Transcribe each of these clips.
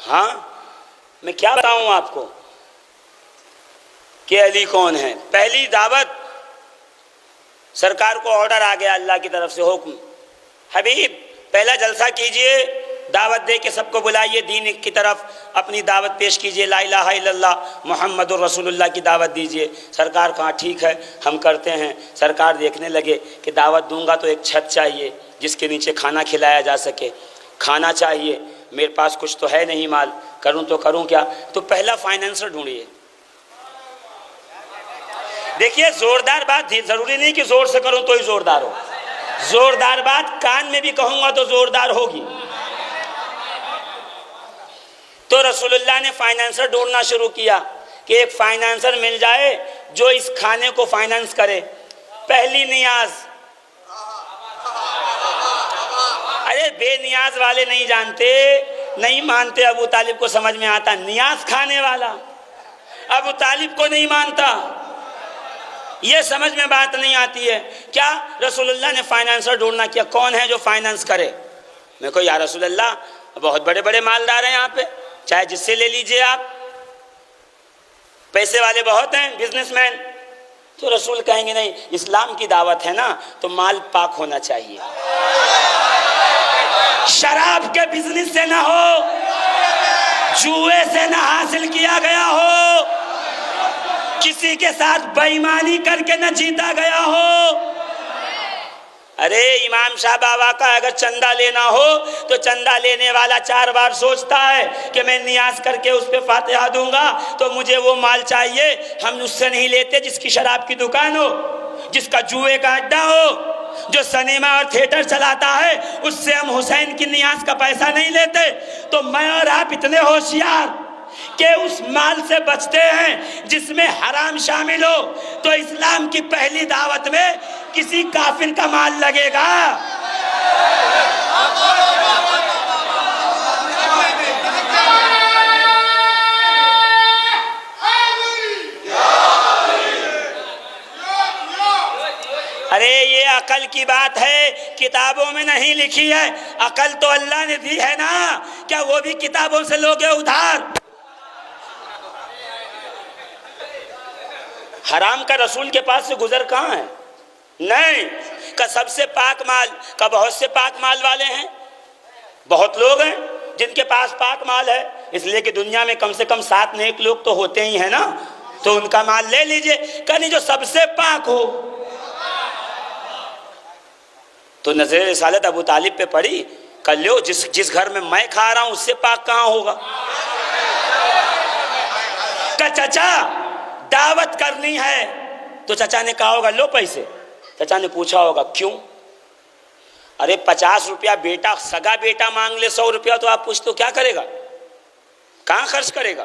हाँ, मैं क्या बताऊं आपको कि अली कौन है। पहली दावत, सरकार को ऑर्डर आ गया अल्लाह की तरफ से, हुक्म, हबीब पहला जलसा कीजिए, दावत दे के सबको बुलाइए दीन की तरफ, अपनी दावत पेश कीजिए, ला इलाहा इल्लल्लाह मुहम्मदुर रसूलुल्लाह की दावत दीजिए। सरकार कहा ठीक है हम करते हैं। सरकार देखने लगे कि दावत दूंगा तो एक छत चाहिए जिसके नीचे खाना खिलाया जा सके, खाना चाहिए, मेरे पास कुछ तो है नहीं माल, करूं तो करूं क्या। तो पहला फाइनेंसर ढूंढिए। देखिए जोरदार बात, जरूरी नहीं कि जोर से करूं तो ही जोरदार हो, जोरदार बात कान में भी कहूंगा तो जोरदार होगी। तो रसूलुल्लाह ने फाइनेंसर ढूंढना शुरू किया कि एक फाइनेंसर मिल जाए जो इस खाने को फाइनेंस करे। पहली नियाज, अरे बेनियाज वाले नहीं जानते, नहीं मानते, अबू तालिब को समझ में आता, नियाज खाने वाला अबू तालिब को नहीं मानता, ये समझ में बात नहीं आती है। क्या रसूलुल्लाह ने फाइनेंसर ढूंढना किया, कौन है जो फाइनेंस करे। मैं को या रसूलुल्लाह बहुत बड़े बड़े मालदार हैं यहाँ पे, चाहे जिससे ले लीजिए आप, पैसे वाले बहुत हैं, बिजनेसमैन। तो रसूल कहेंगे नहीं, इस्लाम की दावत है ना तो माल पाक होना चाहिए, शराब के बिजनेस से ना हो, जुए से ना हासिल किया गया हो, किसी के साथ बेईमानी करके न जीता गया हो। अरे इमाम शाह बाबा का अगर चंदा लेना हो तो चंदा लेने वाला 4 बार सोचता है कि मैं नियाज करके उस पर फातिहा दूंगा तो मुझे वो माल चाहिए। हम उससे नहीं लेते जिसकी शराब की दुकान हो, जिसका जुए का अड्डा हो, जो सिनेमा और थिएटर चलाता है, उससे हम हुसैन की नियाज का पैसा नहीं लेते। तो मैं और आप इतने होशियार कि उस माल से बचते हैं जिसमें हराम शामिल हो। तो इस्लाम की पहली दावत में किसी काफिर का माल लगेगा। अरे ये अकल की बात है, किताबों में नहीं लिखी है, अकल तो अल्लाह ने दी है ना, क्या वो भी किताबों से लोगे उधार। हराम का रसूल के पास से गुजर कहाँ है, नहीं का सबसे पाक माल का, बहुत से पाक माल वाले हैं, बहुत लोग हैं जिनके पास पाक माल है, इसलिए कि दुनिया में कम से कम 7 नेक लोग तो होते ही हैं ना, तो उनका माल ले लीजिए। कहीं जो सबसे पाक हो। तो नजर रिसालत अबू तालिब पे पड़ी, कर लो, जिस घर में मैं खा रहा हूं उससे पाक कहाँ होगा। का चाचा दावत करनी है तो चाचा ने कहा होगा लो पैसे, चाचा ने पूछा होगा क्यों। अरे 50 रुपया बेटा, सगा बेटा मांग ले 100 रुपया तो आप पूछते हो क्या करेगा, कहाँ खर्च करेगा,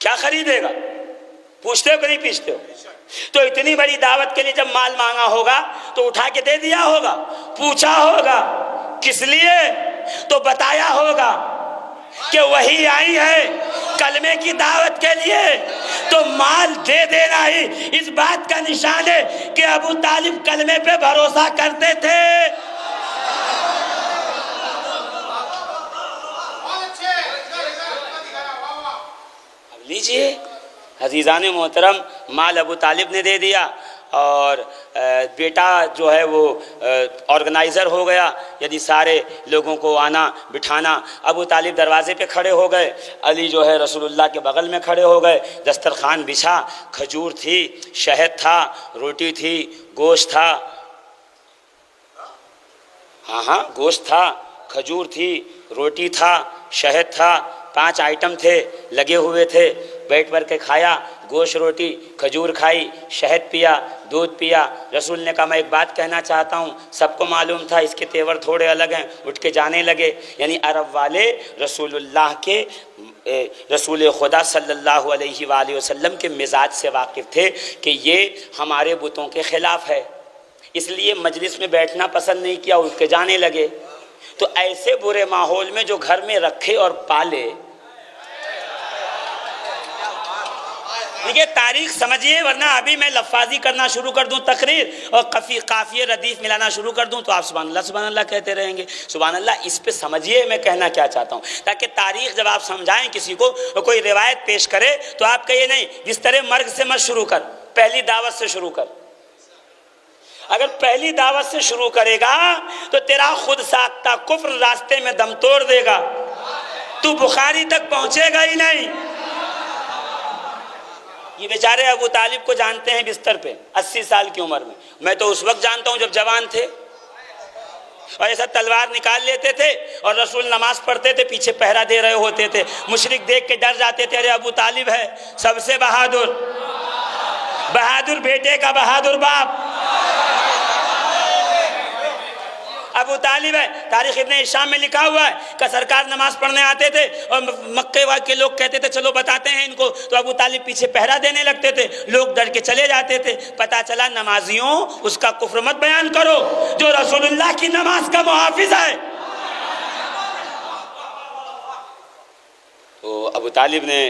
क्या खरीदेगा, पूछते हो कि नहीं पूछते हो। तो इतनी बड़ी दावत के लिए जब माल मांगा होगा तो उठा के दे दिया होगा, पूछा होगा किस लिए, तो बताया होगा कि वही आई है कलमे की दावत के लिए, तो माल दे देना ही इस बात का निशान है कि अबू तालिब कलमे पे भरोसा करते थे। अब लीजिए अजीज़ान मोहतरम, माल अबू तालिब ने दे दिया और बेटा जो है वो ऑर्गेनाइज़र हो गया, यदि सारे लोगों को आना बिठाना। अबू तालिब दरवाजे पे खड़े हो गए, अली जो है रसूलुल्लाह के बगल में खड़े हो गए, दस्तरखान बिछा, खजूर थी, शहद था, रोटी थी, गोश्त था, हाँ गोश्त था, खजूर थी, रोटी था, शहद था, 5 आइटम थे, लगे हुए थे। बैठ कर के खाया, गोश्त रोटी खजूर खाई, शहद पिया, दूध पिया। रसूल ने कहा मैं एक बात कहना चाहता हूँ, सबको मालूम था इसके तेवर थोड़े अलग हैं, उठ के जाने लगे। यानी अरब वाले रसूलुल्लाह के, रसूल खुदा सल्लल्लाहु अलैहि वसल्लम के मिजाज से वाकिफ़ थे कि ये हमारे बुतों के ख़िलाफ़ है, इसलिए मजलिस में बैठना पसंद नहीं किया, उठ के जाने लगे। तो ऐसे बुरे माहौल में जो घर में रखे और पाले, देखिए तारीख समझिए, वरना अभी मैं लफ्फाजी करना शुरू कर दूं तकरीर और काफिये रदीफ मिलाना शुरू कर दूं तो आप सुभान अल्लाह कहते रहेंगे। सुभान अल्लाह, इस पे समझिए मैं कहना क्या चाहता हूं, ताकि तारीख जब आप समझाएं किसी को, कोई रिवायत पेश करे तो आप कहिए नहीं जिस तरह मर्ग से मत शुरू कर, पहली दावत से शुरू कर। अगर पहली दावत से शुरू करेगा तो तेरा खुद साख्ता कुफ्र रास्ते में दम तोड़ देगा, तू बुखारी तक पहुंचेगा ही नहीं। ये बेचारे अबू तालिब को जानते हैं बिस्तर पे 80 साल की उम्र में, मैं तो उस वक्त जानता हूं जब जवान थे, और ऐसा तलवार निकाल लेते थे और रसूल नमाज पढ़ते थे, पीछे पहरा दे रहे होते थे, मुशरिक देख के डर जाते थे, अरे अबू तालिब है सबसे बहादुर, बहादुर बेटे का बहादुर बाप अबू तालिब है। तारीख इब्ने हिशाम में लिखा हुआ है कि सरकार नमाज पढ़ने आते थे और मक्के के लोग कहते थे चलो बताते हैं इनको, तो अबू तालिब पीछे पहरा देने लगते थे, लोग डर के चले जाते थे। पता चला नमाजियों उसका कुफ्र मत बयान करो जो रसूलुल्लाह की नमाज का मुहाफिज है। तो अबू तालिब ने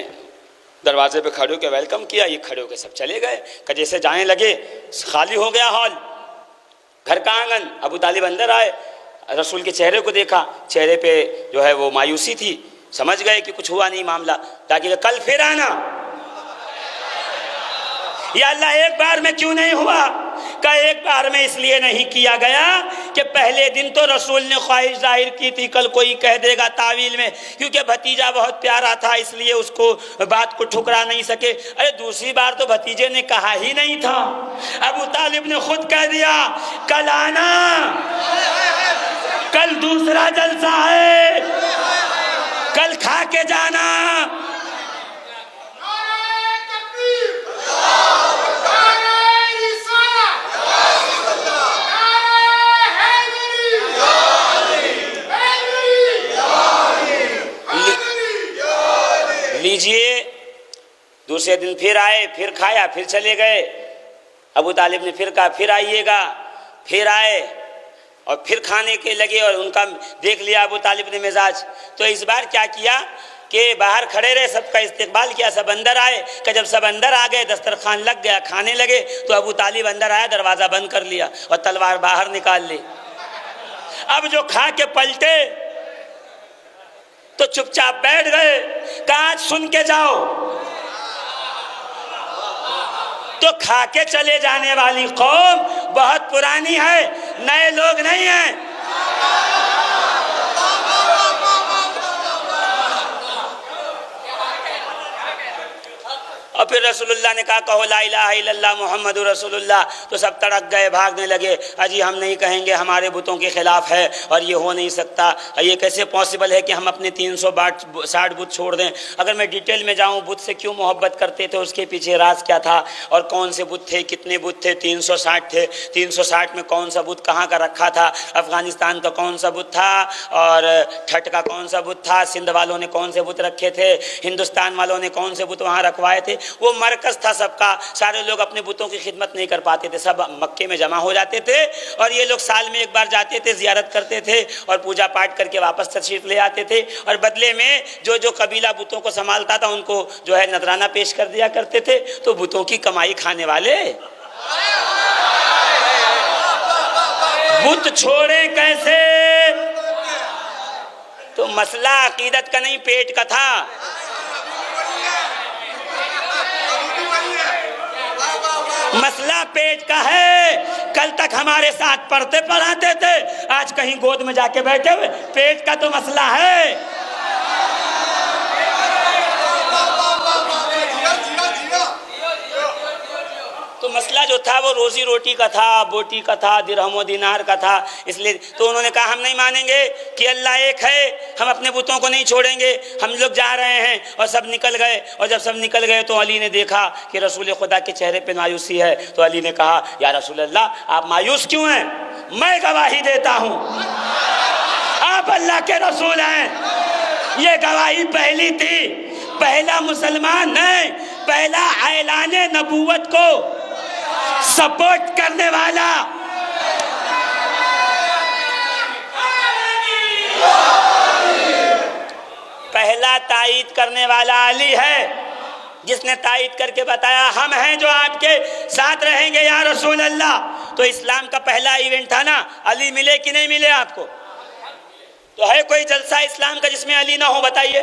दरवाजे पे खड़े होकर वेलकम किया, ये खड़े होकर सब चले गए, जैसे जाने लगे खाली हो गया हॉल, घर का आंगन। अबू तालिब अंदर आए, रसूल के चेहरे को देखा, चेहरे पे जो है वो मायूसी थी, समझ गए कि कुछ हुआ नहीं मामला, ताकि कल फिर आना। या अल्लाह एक बार में क्यों नहीं हुआ? का एक बार में इसलिए नहीं किया गया कि पहले दिन तो रसूल ने ख्वाहिश जाहिर की थी, कल कोई कह देगा तावील में, क्योंकि भतीजा बहुत प्यारा था इसलिए उसको बात को ठुकरा नहीं सके। अरे दूसरी बार तो भतीजे ने कहा ही नहीं था, अबू तालिब ने खुद कह दिया कल आना, कल दूसरा जलसा है, कल खा के जाना। लीजिए, दूसरे दिन फिर आए, फिर खाया, फिर चले गए। अबू तालिब ने फिर कहा फिर आइएगा, फिर आए और फिर खाने के लगे, और उनका देख लिया अबू तालिब ने मिजाज। तो इस बार क्या किया कि बाहर खड़े रहे, सबका इस्तेकबाल किया, सब अंदर आए। कि जब सब अंदर आ गए, दस्तरखान लग गया, खाने लगे, तो अबू तालिब अंदर आया, दरवाज़ा बंद कर लिया और तलवार बाहर निकाल ली। अब जो खा के पलटे तो चुपचाप बैठ गए, कहा सुन के जाओ। तो खा के चले जाने वाली कौम बहुत पुरानी है, नए लोग नहीं हैं। और फिर रसूलुल्लाह ने कहा कहो ला इलाहा इल्लल्लाह मुहम्मदुर रसूलुल्लाह, तो सब तड़क गए, भागने लगे। अजी हम नहीं कहेंगे, हमारे बुतों के खिलाफ है और ये हो नहीं सकता, ये कैसे पॉसिबल है कि हम अपने 360 बुत छोड़ दें। अगर मैं डिटेल में जाऊं, बुत से क्यों मोहब्बत करते थे, उसके पीछे राज क्या था और कौन से बुत थे, कितने बुत थे? 360 थे। 360 में कौन सा बुत कहाँ का रखा था, अफगानिस्तान का कौन सा बुत था और ठट का कौन सा बुत था, सिंध वालों ने कौन से बुत रखे थे, हिंदुस्तान वालों ने कौन से बुत वहाँ रखवाए थे। वो मरकज़ था सबका, सारे लोग अपने बुतों की खिदमत नहीं कर पाते थे, सब मक्के में जमा हो जाते थे और ये लोग साल में एक बार जाते थे, ज़ियारत करते थे और पूजा पाठ करके वापस तशरीफ ले आते थे। और बदले में जो जो कबीला बुतों को संभालता था उनको जो है नजराना पेश कर दिया करते थे। तो बुतों की कमाई खाने वाले बुत छोड़े कैसे? तो मसला अकीदत का नहीं, पेट का था। मसला पेट का है। कल तक हमारे साथ पढ़ते पढ़ाते थे, आज कहीं गोद में जाके बैठे हुए, पेट का तो मसला है। तो मसला जो था वो रोजी रोटी का था, बोटी का था, दिरहम दिनार का था। इसलिए तो उन्होंने कहा हम नहीं मानेंगे कि अल्लाह एक है, हम अपने बुतों को नहीं छोड़ेंगे, हम लोग जा रहे हैं। और सब निकल गए। और जब सब निकल गए तो अली ने देखा कि रसूल खुदा के चेहरे पे मायूसी है। तो अली ने कहा या रसूल अल्लाह आप मायूस क्यों हैं? मैं गवाही देता हूँ आप अल्लाह के रसूल हैं। ये गवाही पहली थी, पहला मुसलमान नहीं, पहला ऐलाने नबूवत को सपोर्ट करने वाला पहला तायीद करने वाला अली है। जिसने तायद करके बताया हम हैं जो आपके साथ रहेंगे या रसूल अल्लाह। तो इस्लाम का पहला इवेंट था ना, अली मिले कि नहीं मिले आपको? तो है कोई जलसा इस्लाम का जिसमें अली ना हो? बताइए।